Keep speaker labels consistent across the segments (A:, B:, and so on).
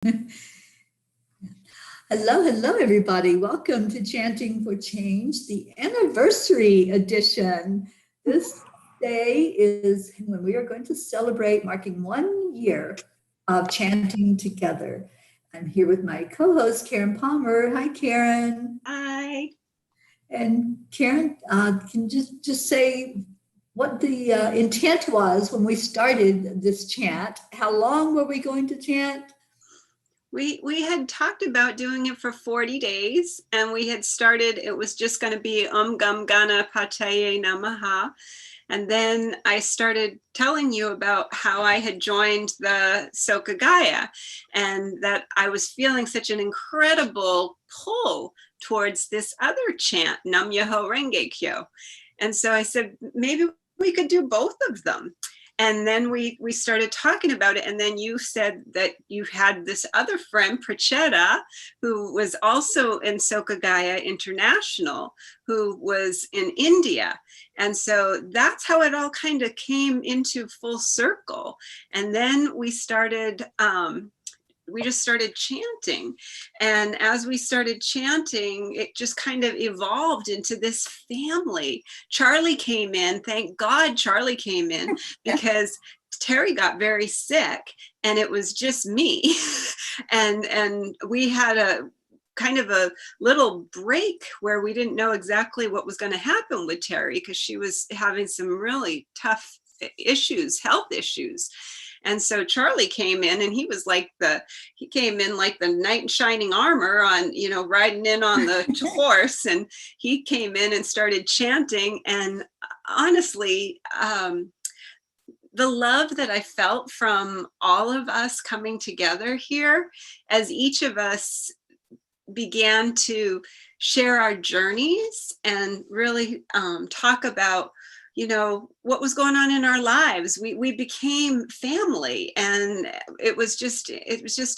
A: Hello, hello, everybody. Welcome to Chanting for Change, the anniversary edition. This day is when we are going to celebrate marking 1 year of chanting together. I'm here with my co-host, Karen Palmer. Hi, Karen.
B: Hi.
A: And Karen, can you just say what the intent was when we started this chant? How long were we going to chant?
B: We had talked about doing it for 40 days, and we had started, it was just going to be Om Gam Ganapataye Namaha. And then I started telling you about how I had joined the Mother Gaia, and that I was feeling such an incredible pull towards this other chant, Nam Myoho Renge Kyo. And so I said, maybe we could do both of them. And then we started talking about it. And then you said that you had this other friend, Pracheta, who was also in Mother Gaia International, who was in India. And so that's how it all kind of came into full circle. And then we started, we just started chanting. And as we started chanting, it just kind of evolved into this family. Charlie came in, thank God Charlie came in, because Teri got very sick and it was just me. and we had a kind of a little break where we didn't know exactly what was going to happen with Teri, because she was having some really tough issues, health issues. And so Charlie came in, and he was like he came in like the knight in shining armor on, riding in on the horse. And he came in and started chanting. And honestly, the love that I felt from all of us coming together here, as each of us began to share our journeys and really talk about what was going on in our lives. We became family, and it was just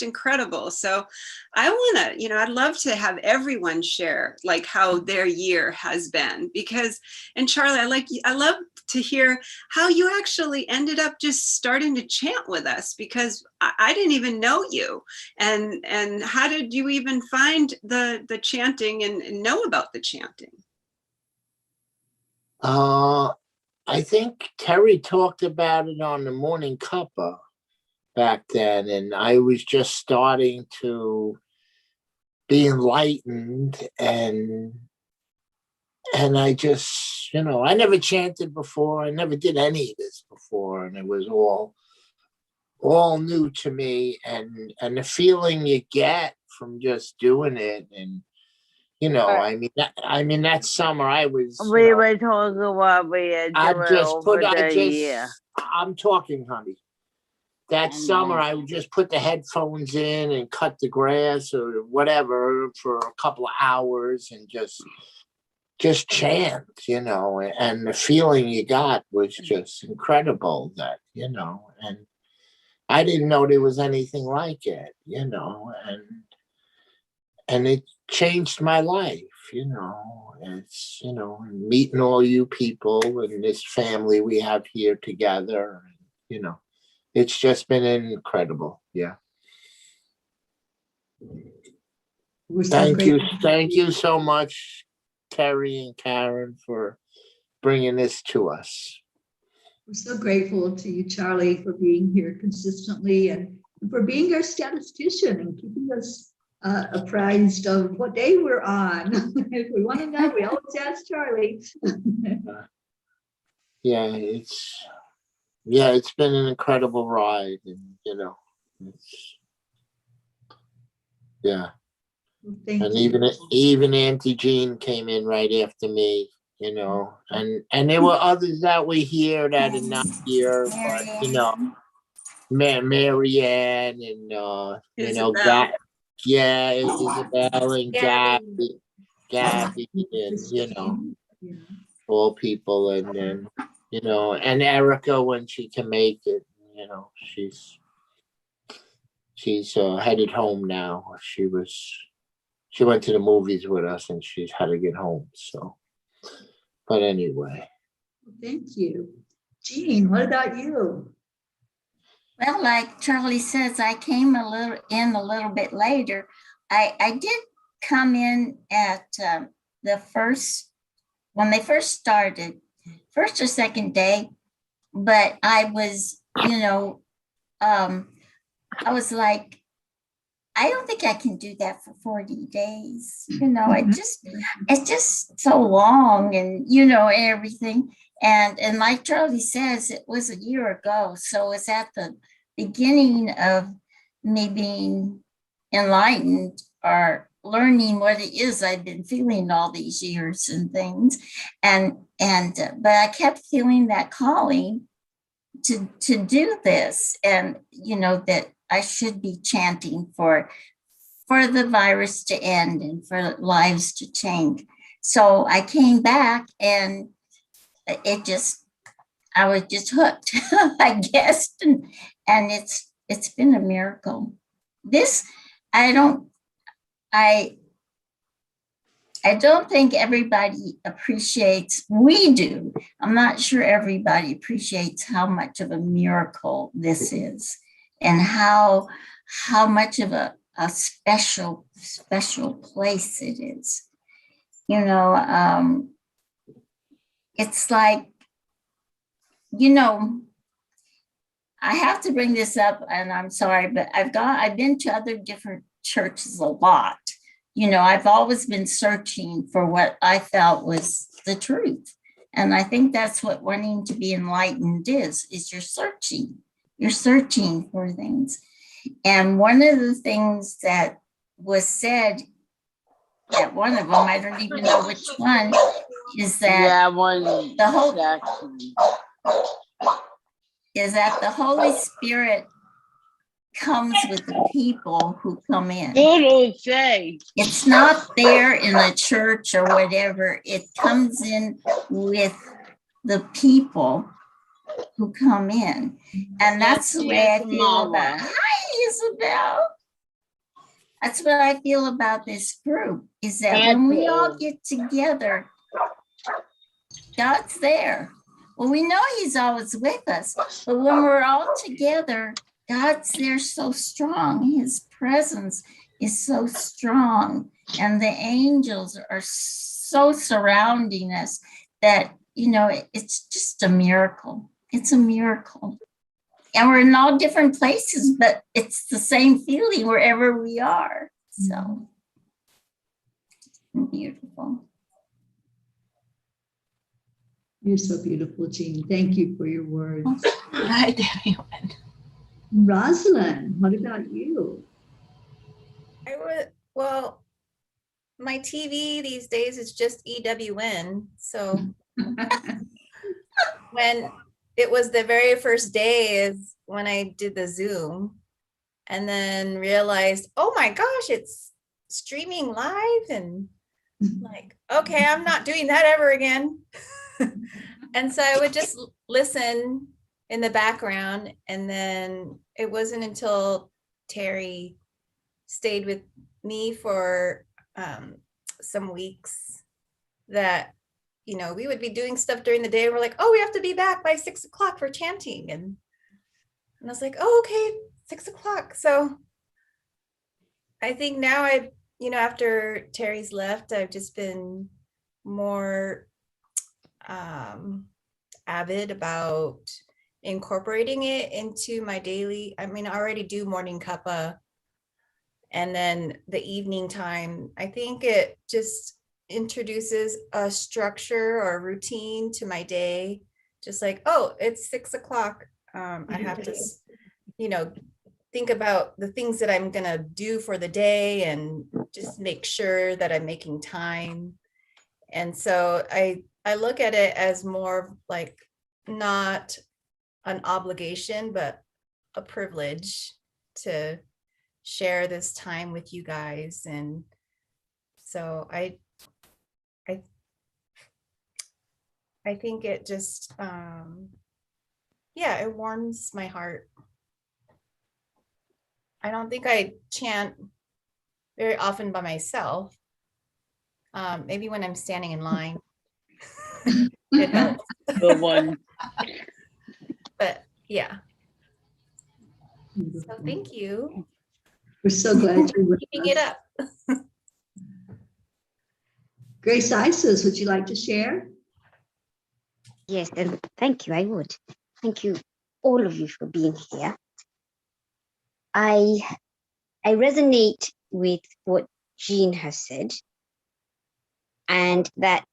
B: incredible. So I want to, I'd love to have everyone share like how their year has been, because, and Charlie, I love to hear how you actually ended up just starting to chant with us, because I didn't even know you. And how did you even find the chanting and know about the chanting?
C: I think Teri talked about it on the morning cuppa back then, and I was just starting to be enlightened, and I just, I never chanted before. I never did any of this before, and it was all new to me, and the feeling you get from just doing it. And that summer I was.
D: We were talking about
C: I'm talking, honey. That summer I would just put the headphones in and cut the grass or whatever for a couple of hours and just chant, and the feeling you got was just incredible. That, and I didn't know there was anything like it, and it changed my life. It's, meeting all you people and this family we have here together. It's just been incredible. Yeah. Thank you so much, Teri and Karen, for bringing this to us.
A: We're so grateful to you, Charlie, for being here consistently and for being our statistician and keeping us apprised of what day we're on. If we want to know, we always ask Charlie.
C: It's been an incredible ride, and and even Auntie Jean came in right after me, and there were others that were here that are not here, but Marianne and
B: Isabel.
C: Isabel and Gabby, and all people, and then and Erica when she can make it. She's headed home now. She went to the movies with us, and she's had to get home. So, but anyway.
A: Thank you, Jean. What about you?
E: Well, like Charlie says, I came a little bit later. I did come in at the first, when they first started, first or second day, but I was, I was like, I don't think I can do that for 40 days. It's just so long and, everything. And like Charlie says, it was a year ago. So it's at the beginning of me being enlightened or learning what it is I've been feeling all these years and things. But I kept feeling that calling to do this, and that I should be chanting for the virus to end and for lives to change. So I came back and I was just hooked, I guess, and it's been a miracle. This I don't think everybody appreciates. We do. I'm not sure everybody appreciates how much of a miracle this is, and how much of a special place it is. It's like, I have to bring this up, and I'm sorry, but I've been to other different churches a lot. I've always been searching for what I felt was the truth. And I think that's what wanting to be enlightened is you're searching for things. And one of the things that was said at one of them, I don't even know which one, is that the Holy Spirit comes with the people who come in. It's not there in the church or whatever. It comes in with the people who come in. And that's the way I feel about it. Hi, Isabel. That's what I feel about this group, is that when we all get together, God's there. Well, we know he's always with us, but when we're all together, God's there so strong. His presence is so strong, and the angels are so surrounding us that, it's just a miracle. It's a miracle. And we're in all different places, but it's the same feeling wherever we are. So beautiful.
A: You're so beautiful, Jean. Thank you for your words.
F: Right, everyone.
A: Rosalind, what about you?
G: Well, my TV these days is just EWN. So when it was the very first day is when I did the Zoom, and then realized, oh my gosh, it's streaming live, and like, okay, I'm not doing that ever again. And so I would just listen in the background, and then it wasn't until Teri stayed with me for some weeks that we would be doing stuff during the day. We're like, oh, we have to be back by 6 o'clock for chanting, and I was like, oh, okay, 6 o'clock. So I think now after Teri's left, I've just been more avid about incorporating it into my daily. I already do morning kappa, and then the evening time, I think it just introduces a structure or routine to my day. Just like, oh, it's 6 o'clock. I have to, think about the things that I'm gonna do for the day, and just make sure that I'm making time. And so I look at it as more like not an obligation, but a privilege to share this time with you guys. And so I think it just, it warms my heart. I don't think I chant very often by myself. Maybe when I'm standing in line, it helps.
D: The one.
G: But yeah. So thank you.
A: We're so glad you're with
G: Keeping it
A: us.
G: up.
A: Grace Isis, would you like to share?
H: Yes, and thank you. I would. Thank you, all of you, for being here. I resonate with what Jean has said, and that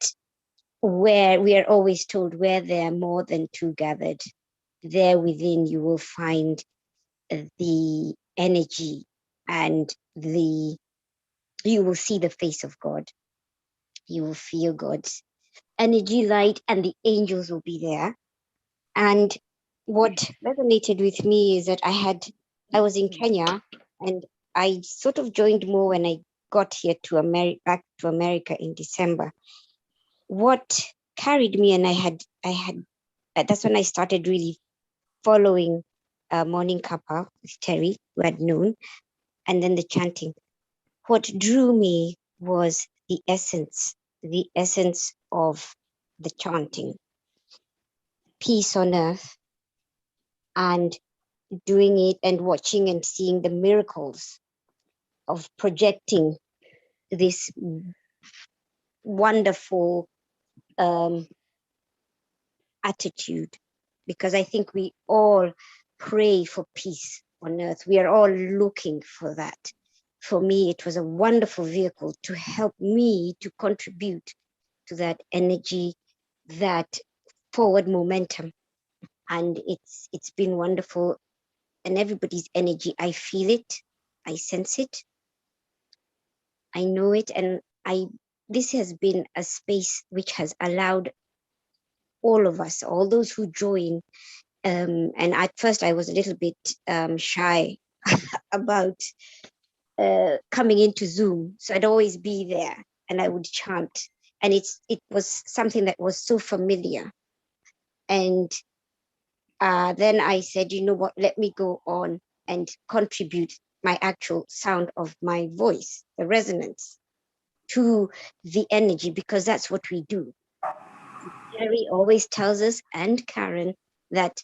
H: where we are always told where there are more than two gathered, there within you will find the energy and you will see the face of God. You will feel God's energy, light, and the angels will be there. And what resonated with me is that I was in Kenya, and I sort of joined more when I got here to back to America in December. What carried me, and that's when I started really following Morning Kappa with Teri, who I'd known, and then the chanting. What drew me was the essence of the chanting, peace on earth, and doing it and watching and seeing the miracles of projecting this wonderful attitude, because I think we all pray for peace on earth. We are all looking for that. For me, it was a wonderful vehicle to help me to contribute to that energy, that forward momentum. And it's been wonderful. And everybody's energy, I feel it, I sense it, I know it, and this has been a space which has allowed all of us, all those who join, and at first I was a little bit shy about coming into Zoom, so I'd always be there and I would chant, and it was something that was so familiar. And then I said, you know what, let me go on and contribute my actual sound of my voice, the resonance, to the energy, because that's what we do. Teri always tells us, and Karen, that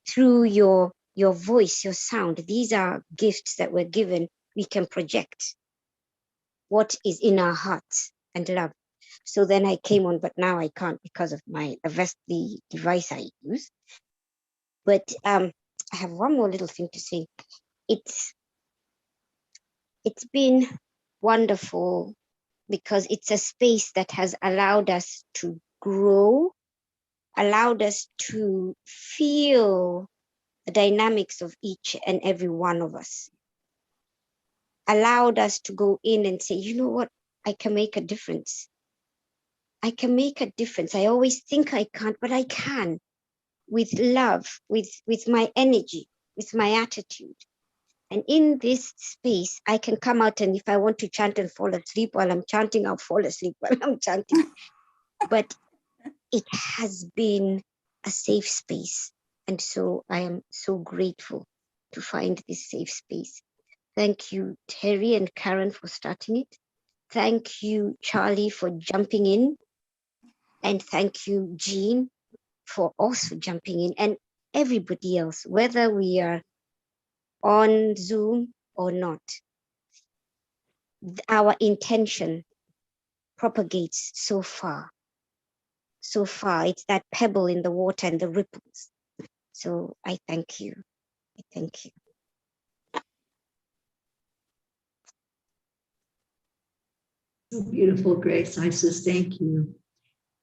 H: through your voice, your sound, these are gifts that we're given. We can project what is in our hearts and love. So then I came on, but now I can't because of the device I use. But I have one more little thing to say. It's been wonderful because it's a space that has allowed us to grow, allowed us to feel the dynamics of each and every one of us, allowed us to go in and say, you know what, I can make a difference. I can make a difference. I always think I can't, but I can, with love, with my energy, with my attitude. And in this space, I can come out, and if I want to chant and fall asleep while I'm chanting, I'll fall asleep while I'm chanting. But it has been a safe space. And so I am so grateful to find this safe space. Thank you, Teri and Karen, for starting it. Thank you, Charlie, for jumping in. And thank you, Jean, for also jumping in, and everybody else, whether we are on Zoom or not. Our intention propagates so far. So far, it's that pebble in the water and the ripples. So I thank you. I thank you.
A: So beautiful, Grace Isis. Thank you.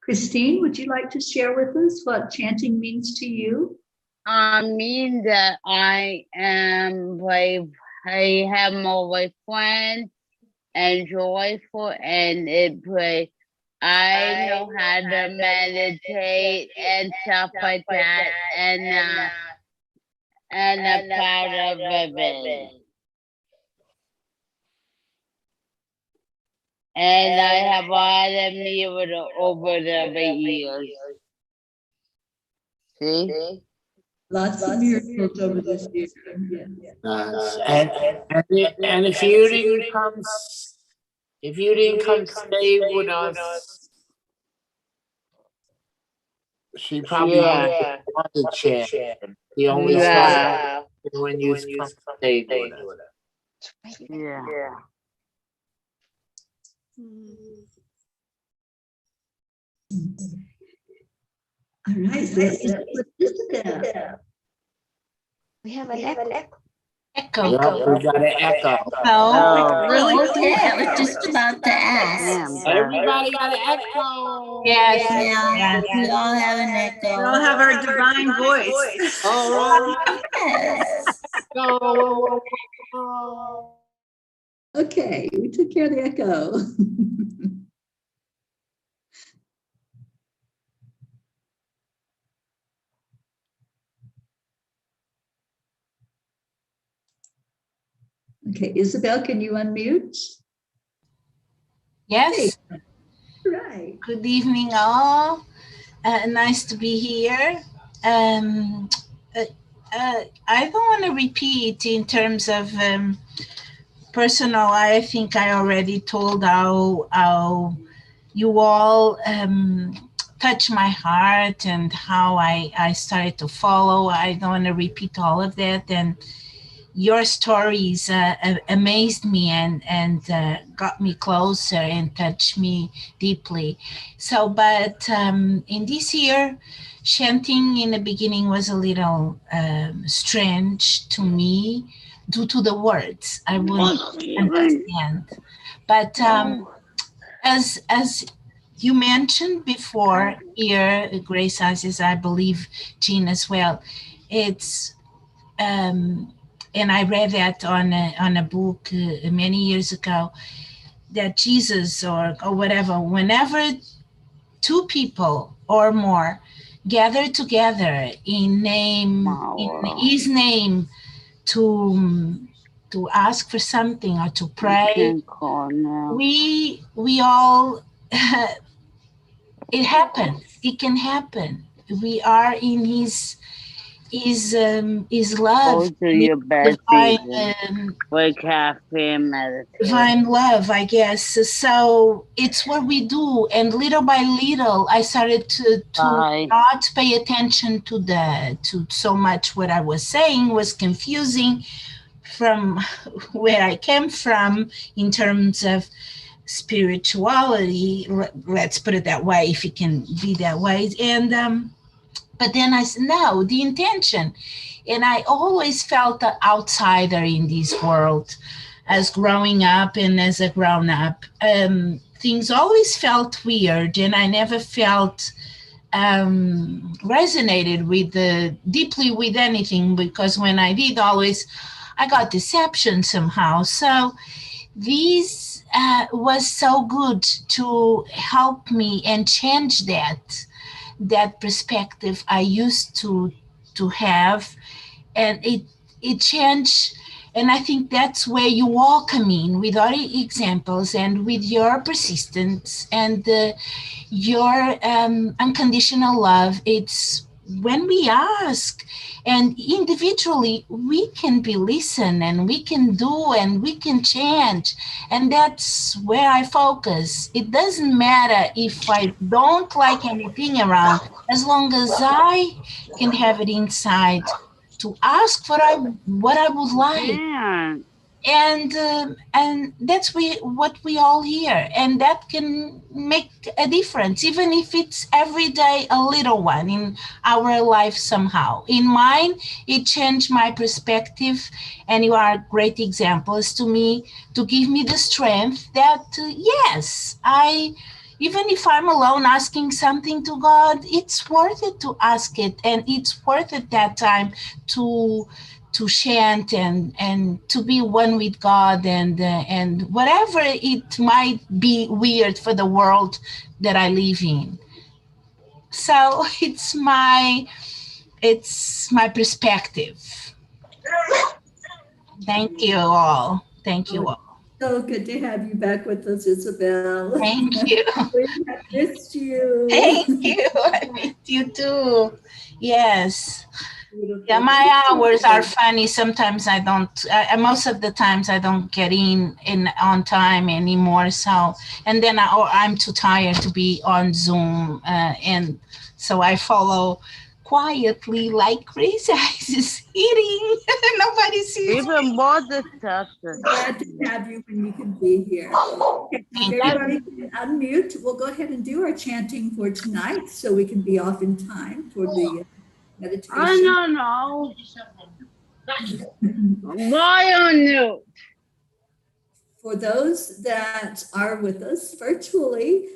A: Christine, would you like to share with us what chanting means to you?
D: I mean that I have more friends and joyful, and I know how to meditate and stuff like that, and I'm proud of it. And I have all of me over the years. See?
A: Lots of miracles over this year.
C: And if you didn't come stay with us, she probably wanted to chant. He only started when you come stay with us.
D: Yeah.
A: All right, let's Isabel.
H: We have an echo.
F: Echo.
C: Yep, we got an echo.
D: Oh,
B: Really?
E: Okay, I was just about to ask.
D: damn.
C: Everybody got an echo.
F: Yes.
E: Yeah,
F: Yes.
E: we all have an
B: We all
E: echo.
B: have our divine voice.
C: All right.
E: Yes.
C: Go.
A: Okay, we took care of the echo. Okay, Isabel, can you unmute?
F: Yes.
A: Right.
F: Good evening, all. Nice to be here. I don't want to repeat in terms of personal. I think I already told how you all touch my heart and how I started to follow. I don't want to repeat all of that. And your stories amazed me and got me closer and touched me deeply. So, but in this year, chanting in the beginning was a little strange to me due to the words. I wouldn't understand. But as you mentioned before here, Grace as I believe Jean as well, it's and I read that on a book many years ago, that Jesus or whatever, whenever two people or more gather together in his name to ask for something or to pray, we all it happens. It can happen. We are in his love,
D: Go to your bed,
F: divine love, I guess. So it's what we do, and little by little, I started to not pay attention to so much. What I was saying was confusing from where I came from in terms of spirituality. Let's put it that way, if it can be that way, and. But then I said, no, the intention. And I always felt an outsider in this world as growing up and as a grown up. Things always felt weird, and I never felt resonated with deeply with anything, because when I did, always I got deception somehow. So this was so good to help me and change that perspective I used to have, and it changed. And I think that's where you all come in with all the examples and with your persistence and your unconditional love. It's when we ask, and individually we can be listened, and we can do, and we can change. And that's where I focus. It doesn't matter if I don't like anything around, as long as I can have it inside to ask for what I would like. And that's what we all hear, and that can make a difference, even if it's every day a little one in our life somehow. In mine, it changed my perspective, and you are great examples to me to give me the strength that yes, even if I'm alone asking something to God, it's worth it to ask it, and it's worth it that time to chant and to be one with God, and whatever it might be weird for the world that I live in. So it's my perspective. Thank you all. Thank you all.
A: So good to have you back with us, Isabel.
F: Thank you.
A: We have missed you.
F: Thank you. I missed you too. Yes. Yeah, my hours are funny. Sometimes I don't, most of the times I don't get in on time anymore. So, and then I'm too tired to be on Zoom. And so I follow quietly like crazy eyes is eating. Nobody sees.
D: Even both the chapters.
A: Glad to have you when you can be here. Okay, if everybody can unmute, we'll go ahead and do our chanting for tonight so we can be off in time for the meditation.
D: I don't know. Why on you?
A: For those that are with us virtually,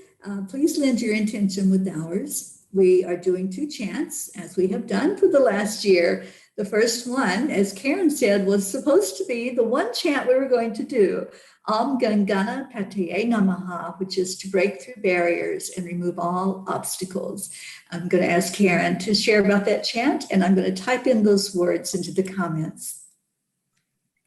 A: please lend your intention with ours. We are doing 2 chants, as we have done for the last year. The first one, as Karen said, was supposed to be the one chant we were going to do, Om Gam Ganapataye Namaha, which is to break through barriers and remove all obstacles. I'm going to ask Karen to share about that chant, and I'm going to type in those words into the comments.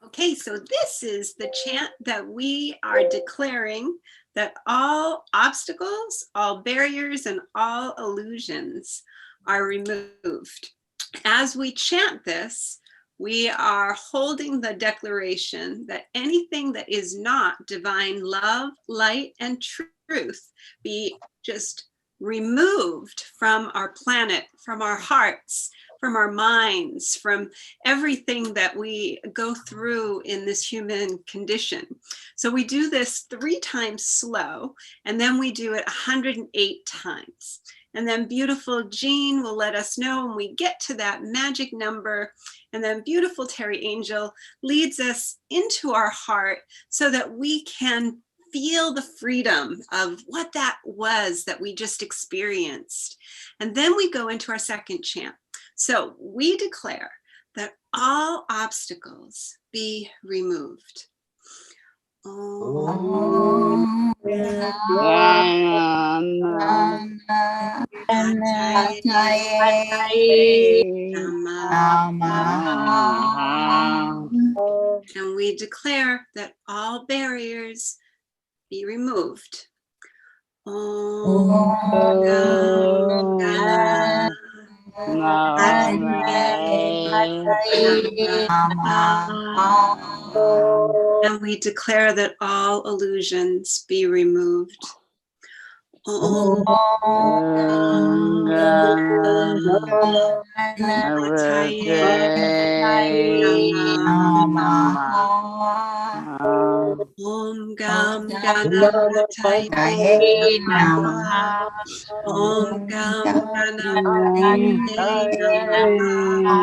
B: Okay, so this is the chant that we are declaring that all obstacles, all barriers, and all illusions are removed. As we chant this, we are holding the declaration that anything that is not divine love, light, and truth be just removed from our planet, from our hearts, from our minds, from everything that we go through in this human condition. So we do this 3 times slow, and then we do it 108 times. And then beautiful Jean will let us know when we get to that magic number. And then beautiful Teri Angel leads us into our heart so that we can feel the freedom of what that was that we just experienced. And then we go into our second chant. So we declare that all obstacles be removed. Om And we declare that all barriers be removed. Om Gam And we declare that all illusions be removed. Om Om Gam Ganapataye Namaha. Om Gam Ganapataye Namaha. Om Gam Ganapataye Namaha.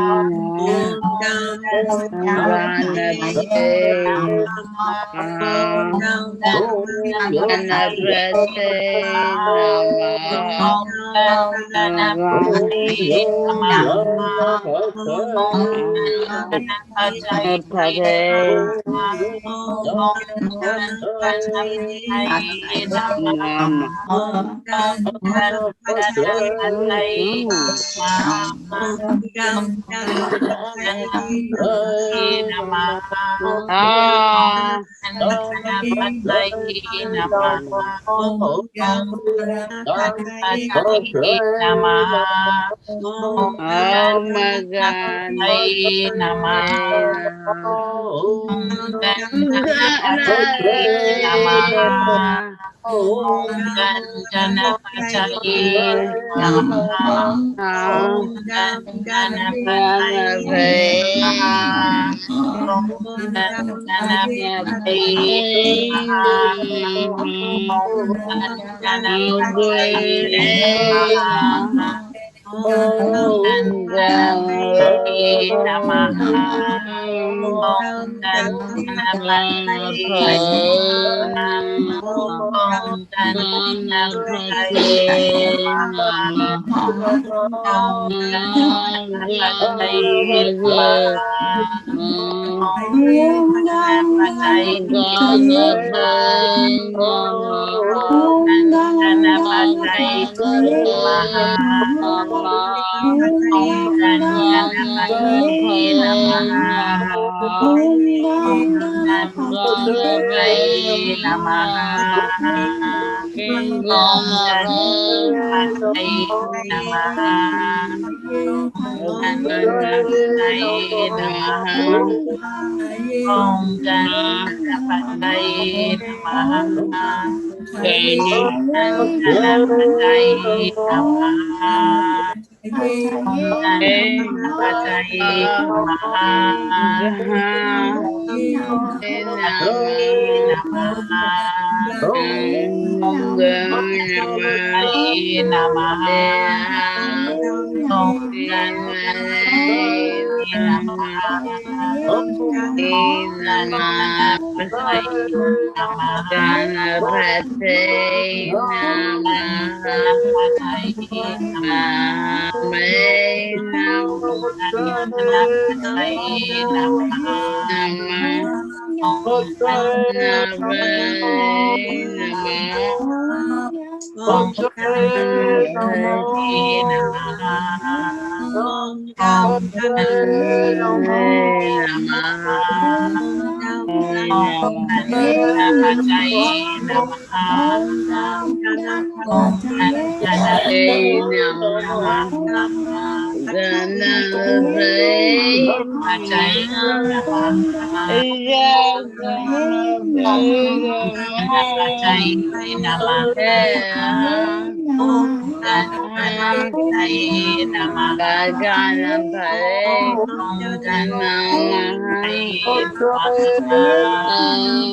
B: Om Gam
F: Ganapataye Namaha. Namaha. Om Ganapataye Namaha. Om Ganapataye Namaha. Om Ganapataye Namaha.
D: Ganapataye Namaha.
F: Ganapataye Namaha. Om Ganapataye Namaha. Om
D: Ganapataye
F: Om Ganapataye Namaha. Om Ganapataye Namaha. Om Ganapataye Namaha. Om Ganapataye Namaha. Ganapataye Namaha. Om Ganapataye Namaha. Om Ganapataye Namaha. Om Ganapataye Namaha. Om Ganapataye Namaha. Ganapataye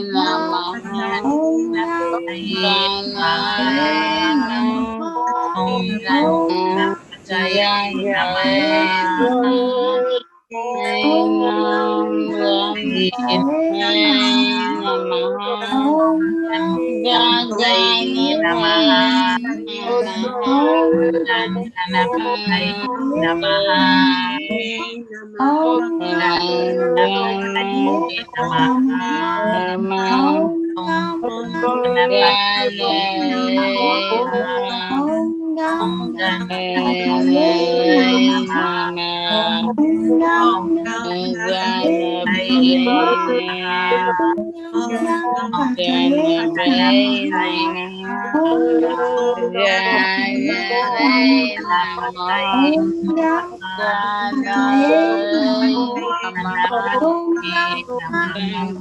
F: Namaha. Om Ganapataye Namaha. Om Ganapataye Namaha. Om Ganapataye Namaha. Om Ganapataye Namaha. Om Ganapataye Namaha. Om Ganapataye Ganapataye Namaha. Om Ganapataye Namaha. Om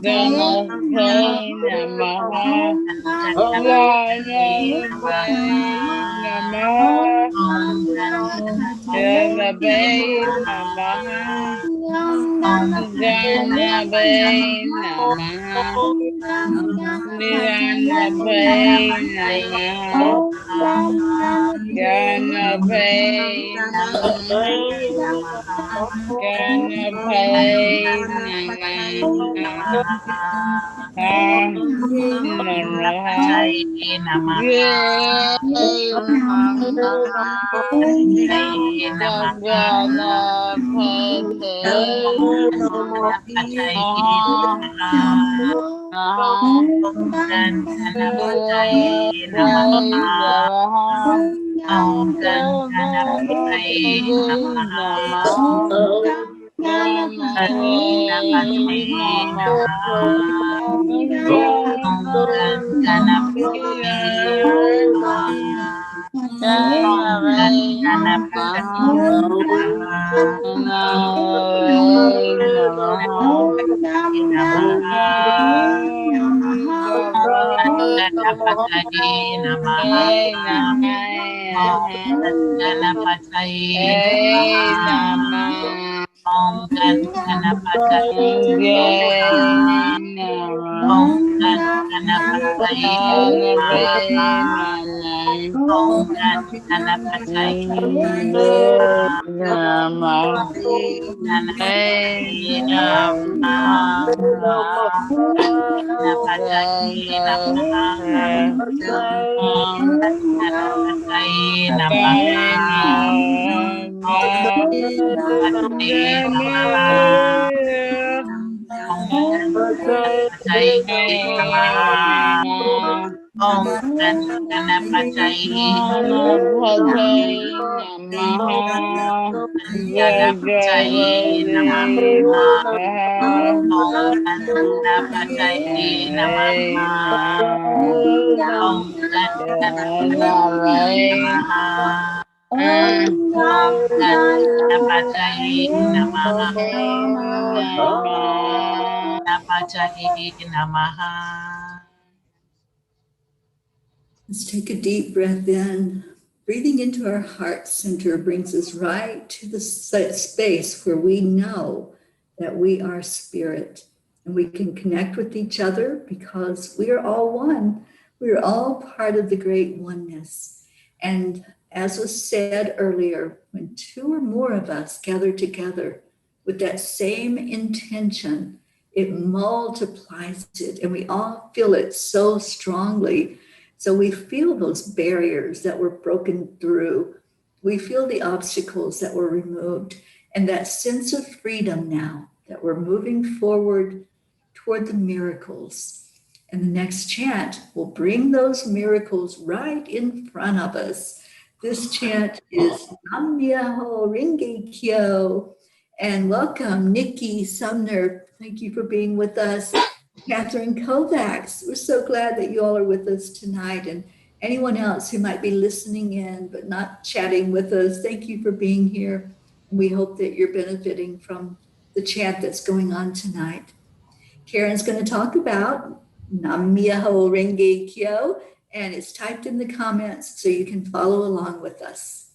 F: Ganapataye Namaha. Om Ganapataye Namaha. Om Ganapataye Namaha. Ganapataye Namaha. Om Ganapataye Namaha. Om Ganapataye Namaha. Om Ganapataye Namaha. Om Ganapataye Namaha. Om Ganapataye Namaha. Om Ganapataye Namaha. Om Ganapataye Namaha. Om Ganapataye Namaha. Om Ganapataye Namaha. Om Ganapataye Namaha. Om Ganapataye Namaha. Om Ganapataye Namaha. Om Ganapataye Namaha. Om Ganapataye Namaha. Om Ganapataye Namaha. Ganapataye Namaha. Om Ganapataye Namaha. Om Ganapataye Namaha. Om Ganapataye Namaha. Om Ganapataye Ganapataye Namaha. Om Ganapataye Namaha. Om Ganapataye Namaha. Om Ganapataye Namaha. Ganapataye Namaha.
A: Let's take a deep breath in. Breathing into our heart center brings us right to the space where we know that we are spirit and we can connect with each other because we are all one. We are all part of the great oneness. And as was said earlier, when two or more of us gather together with that same intention, it multiplies it, and we all feel it so strongly. So we feel those barriers that were broken through. We feel the obstacles that were removed, and that sense of freedom now that we're moving forward toward the miracles. And the next chant will bring those miracles right in front of us. This chant is Nam Myoho Renge Kyo. And welcome, Nikki Sumner. Thank you for being with us. Catherine Kovacs, we're so glad that you all are with us tonight. And anyone else who might be listening in but not chatting with us, thank you for being here. And we hope that you're benefiting from the chant that's going on tonight. Karen's going to talk about Nam Myoho Renge Kyo, and it's typed in the comments so you can follow along with us.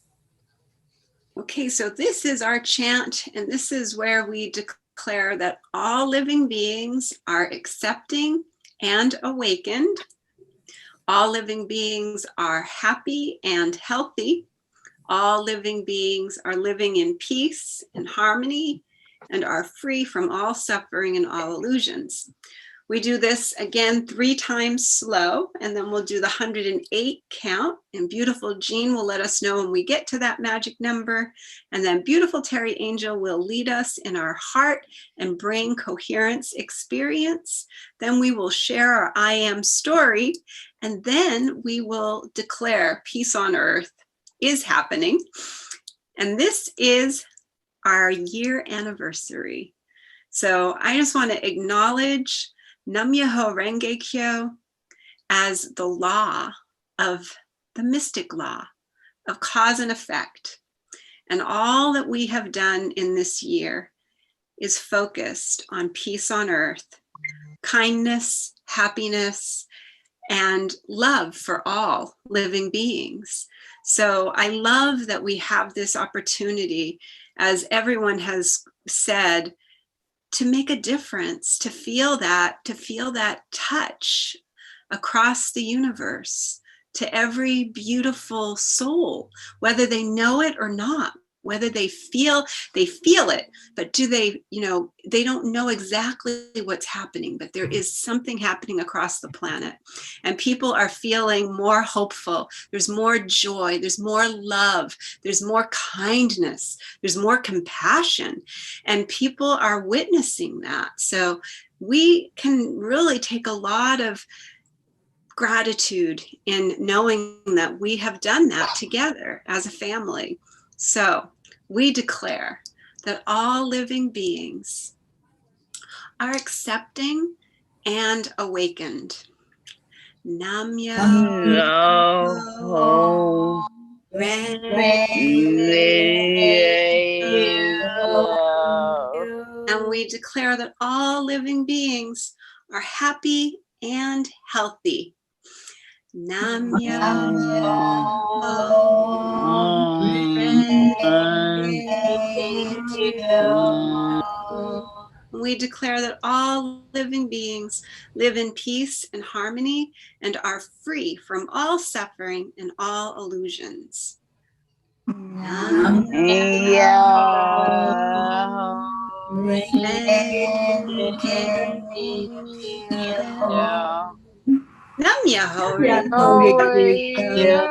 B: Okay, so this is our chant, and this is where we declare that all living beings are accepting and awakened. All living beings are happy and healthy. All living beings are living in peace and harmony and are free from all suffering and all illusions. We do this again 3 times slow, and then we'll do the 108 count, and beautiful Jean will let us know when we get to that magic number, and then beautiful Teri Angel will lead us in our heart and bring coherence experience. Then we will share our I am story, and then we will declare peace on earth is happening. And this is our year anniversary. So I just want to acknowledge Nam Myoho Renge Kyo as the law of the mystic law of cause and effect. And all that we have done in this year is focused on peace on earth, kindness, happiness, and love for all living beings. So I love that we have this opportunity, as everyone has said, to make a difference, to feel that touch across the universe to every beautiful soul, whether they know it or not, whether they feel it, but do they, they don't know exactly what's happening, but there is something happening across the planet, and people are feeling more hopeful. There's more joy, there's more love, there's more kindness, there's more compassion, and people are witnessing that. So we can really take a lot of gratitude in knowing that we have done that together as a family. So we declare that all living beings are accepting and awakened. Nam Myoho Renge Kyo. And we declare that all living beings are happy and healthy. Nam Myoho Renge Kyo. We declare that all living beings live in peace and harmony and are free from all suffering and all illusions. Nam Myoho Renge Kyo. Nam Myoho Renge Kyo.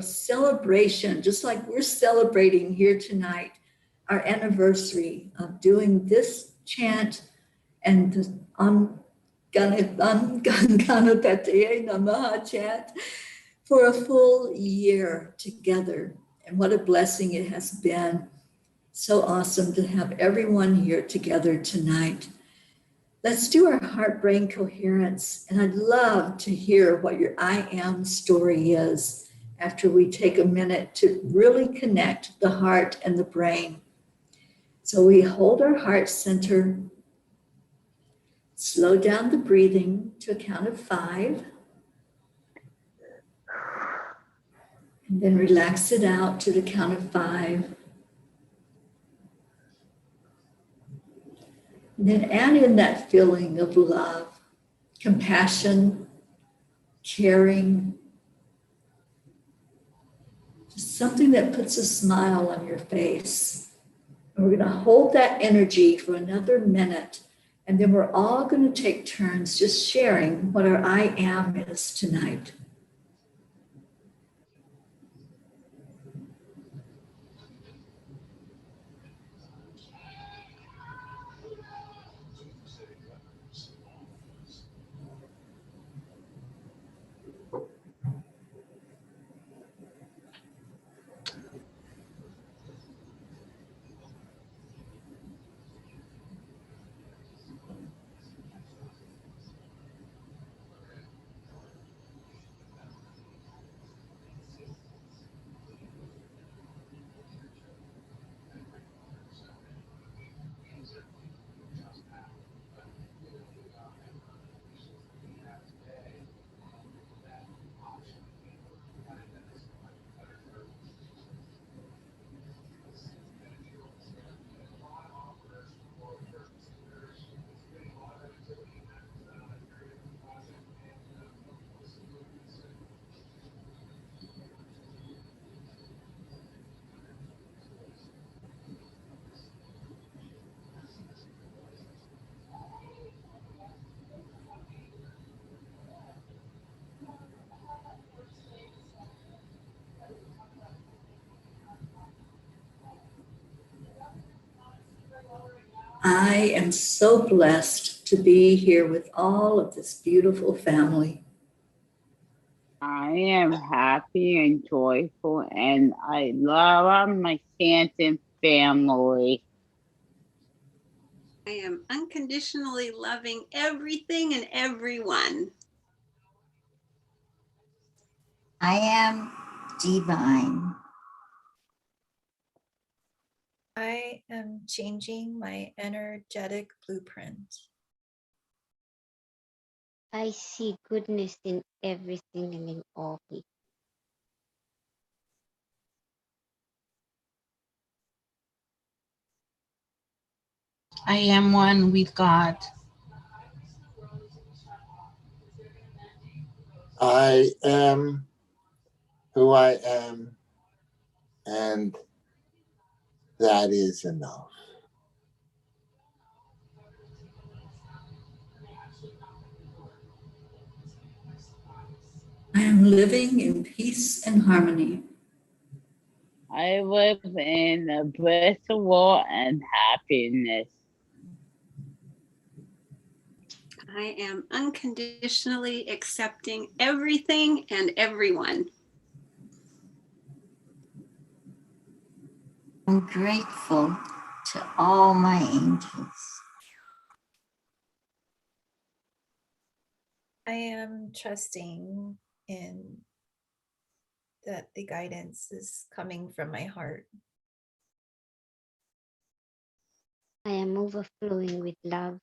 A: a celebration, just like we're celebrating here tonight, our anniversary of doing this chant and the Om Gam Ganapataye Namaha chant for a full year together. And what a blessing it has been. So awesome to have everyone here together tonight. Let's do our heart-brain coherence. And I'd love to hear what your I am story is after we take a minute to really connect the heart and the brain. So we hold our heart center, slow down the breathing to a count of 5, and then relax it out to the count of 5. And then add in that feeling of love, compassion, caring, just something that puts a smile on your face. And we're going to hold that energy for another minute, and then we're all going to take turns just sharing what our I am is tonight. I am so blessed to be here with all of this beautiful family.
D: I am happy and joyful, and I love my chanting family.
B: I am unconditionally loving everything and everyone.
E: I am divine.
G: I am changing my energetic blueprint.
H: I see goodness in everything and in all people.
F: I am one with God.
C: I am who I am, and that is enough.
A: I am living in peace and harmony.
D: I live in a blissful world and happiness.
B: I am unconditionally accepting everything and everyone.
E: I'm grateful to all my angels.
G: I am trusting in that the guidance is coming from my heart.
H: I am overflowing with love,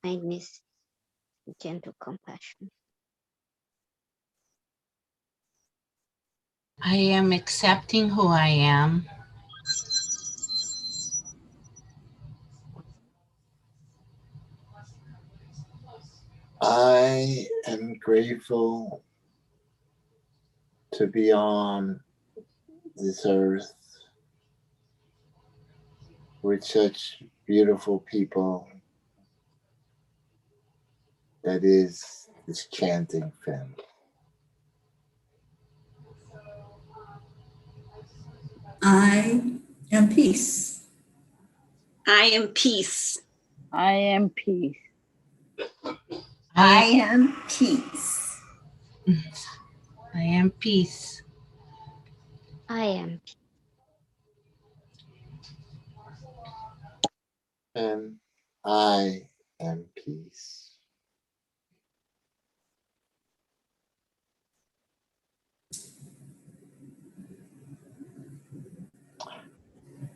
H: kindness, and gentle compassion.
F: I am accepting who I am.
C: I am grateful to be on this earth with such beautiful people that is this chanting family.
A: I am peace.
B: I am peace.
D: I am peace.
E: I am peace.
F: I am peace.
H: I am.
C: And I am peace.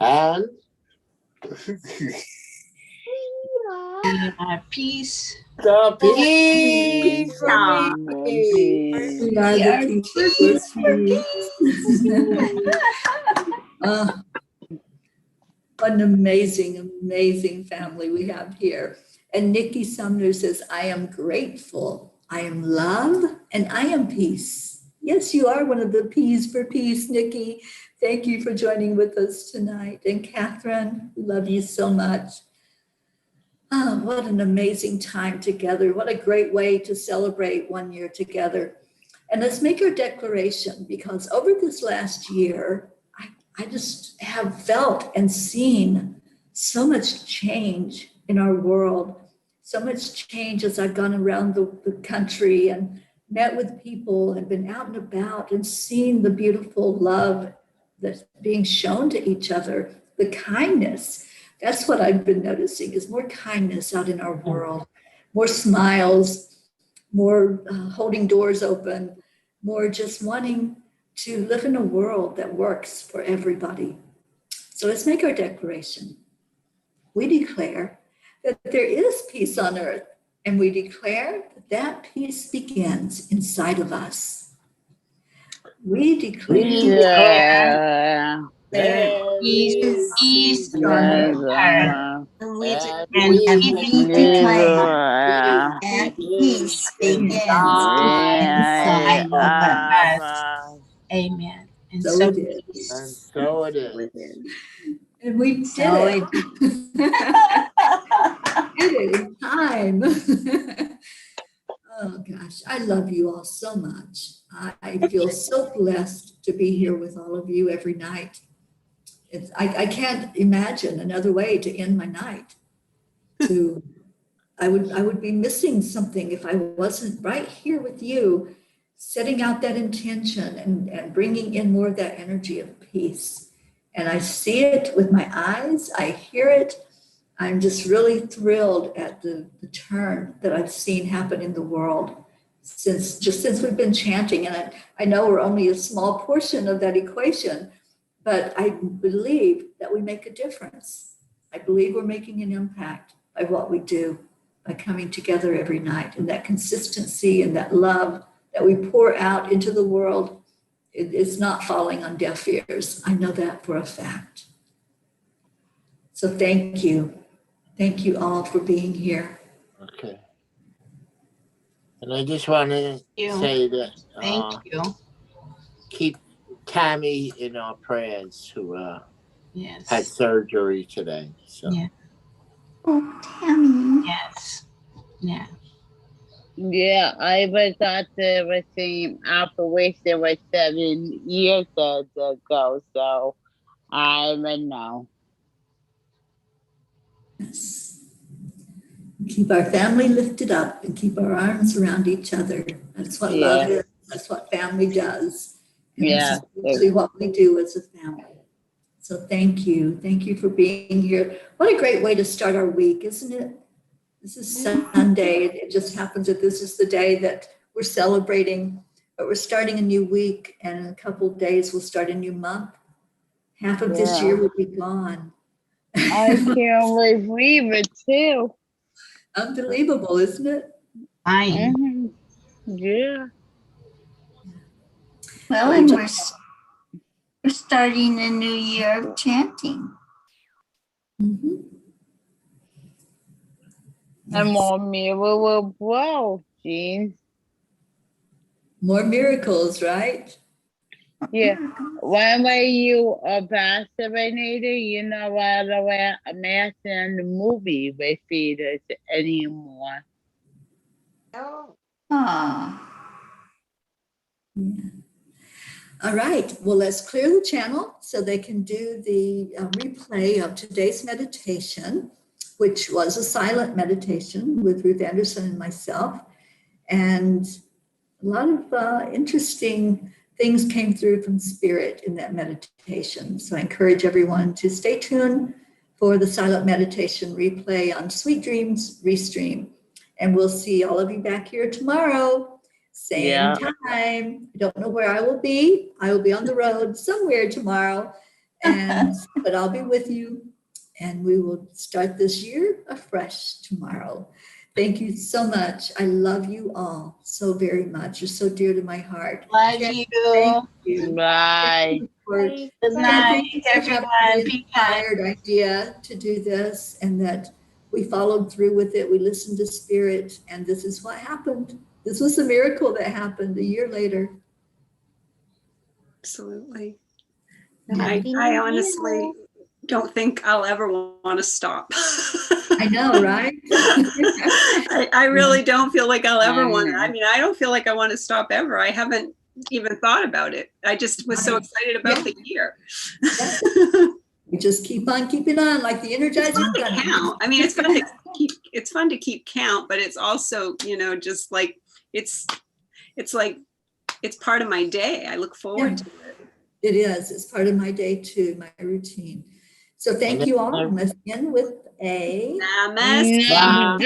C: And
F: We are peace.
C: the peace for
D: I
C: me.
D: am peace.
A: We are
E: We
A: the
E: are
A: peace
E: peace
A: for
E: for
A: peace. Oh, what an amazing, amazing family we have here. And Nikki Sumner says, I am grateful, I am love, and I am peace. Yes, you are one of the P's for peace, Nikki. Thank you for joining with us tonight. And Catherine, we love you so much. Oh, what an amazing time together. What a great way to celebrate 1 year together. And let's make our declaration, because over this last year, I just have felt and seen so much change in our world, so much change as I've gone around the country and met with people and been out and about and seen the beautiful love that's being shown to each other, the kindness. That's what I've been noticing is more kindness out in our world, more smiles, more holding doors open, more just wanting to live in a world that works for everybody. So let's make our declaration. We declare that there is peace on earth, and we declare that that peace begins inside of us. We declare
D: Yeah.
A: there
F: Peace,
A: is
F: peace
A: peace on earth,
D: Yeah.
B: And we
C: And
F: and
C: we
E: and
F: peace
E: we declare
D: Yeah.
E: that peace begins
F: inside
E: inside of us.
F: us. Amen. And
A: so
F: so
A: it
F: it
A: is.
F: is.
C: And so it is.
A: And we did
E: So
A: it. Did it in time. Oh gosh, I love you all so much. I feel so blessed to be here with all of you every night. I can't imagine another way to end my night. I would be missing something if I wasn't right here with you, setting out that intention and bringing in more of that energy of peace. And I see it with my eyes, I hear it. I'm just really thrilled at the turn that I've seen happen in the world since we've been chanting. And I know we're only a small portion of that equation, but I believe that we make a difference. I believe we're making an impact by what we do, by coming together every night, and that consistency and that love that we pour out into the world, it's not falling on deaf ears. I know that for a fact. So thank you. Thank you all for being here.
C: Okay. And I just want to say that
F: Thank you.
C: keep Tammy in our prayers, who had
F: Yes.
C: surgery today. So
F: Yeah.
E: Oh, Tammy.
F: Yes. Yeah.
D: Yeah, I was at the same operation was 7 years ago, so I would know.
A: Yes. Keep our family lifted up and keep our arms around each other. That's what love is. That's what family does. And
D: Yeah.
A: this is really what we do as a family. So thank you. Thank you for being here. What a great way to start our week, isn't it? This is Sunday. It just happens that this is the day that we're celebrating, but we're starting a new week, and in a couple of days we'll start a new month. Half of this year will be gone.
D: I can't believe it too.
A: Unbelievable, isn't it?
F: I
D: Yeah.
E: Well, and we're starting a new year of chanting.
A: Mhm.
D: And
A: Yes.
D: more miracle blow, Jean.
A: More miracles, right?
D: Yeah. When were you a vaccinator? You know what a mask in the movie they feed us anymore.
E: Oh.
A: Yeah. All right, well, let's clear the channel so they can do the replay of today's meditation, which was a silent meditation with Ruth Anderson and myself. And a lot of interesting things came through from spirit in that meditation. So I encourage everyone to stay tuned for the silent meditation replay on Sweet Dreams Restream. And we'll see all of you back here tomorrow, same time. I don't know where I will be. I will be on the road somewhere tomorrow, but I'll be with you, and we will start this year afresh tomorrow. Thank you so much. I love you all so very much. You're so dear to my heart.
F: Love
A: Thank
F: you.
A: you.
D: Bye.
H: Bye.
F: Good night, everyone.
A: The
F: Be kind.
A: inspired idea to do this, and that we followed through with it. We listened to spirit, and this is what happened. This was the miracle that happened a year later.
B: Absolutely. And
H: Happy New
B: I
H: Year.
B: honestly don't think I'll ever want to stop.
A: I know, right?
B: I really don't feel like I'll ever want to.
D: know.
B: I mean, I don't feel like I want to stop ever. I haven't even thought about it. I just was so excited about the year.
A: We just keep on keeping on, like the Energizing Bunny.
B: Count. I mean, it's fun to keep count, but it's also, just like it's like it's part of my day. I look forward to it.
A: It is. It's part of my day too, my routine. So thank you all. Let's begin with a
B: Namaste.
A: Love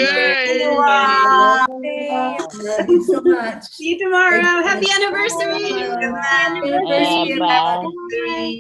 A: you so much.
B: See you tomorrow.
A: Thank you.
B: Happy anniversary.
A: Happy anniversary.
D: Bye.
F: Anniversary.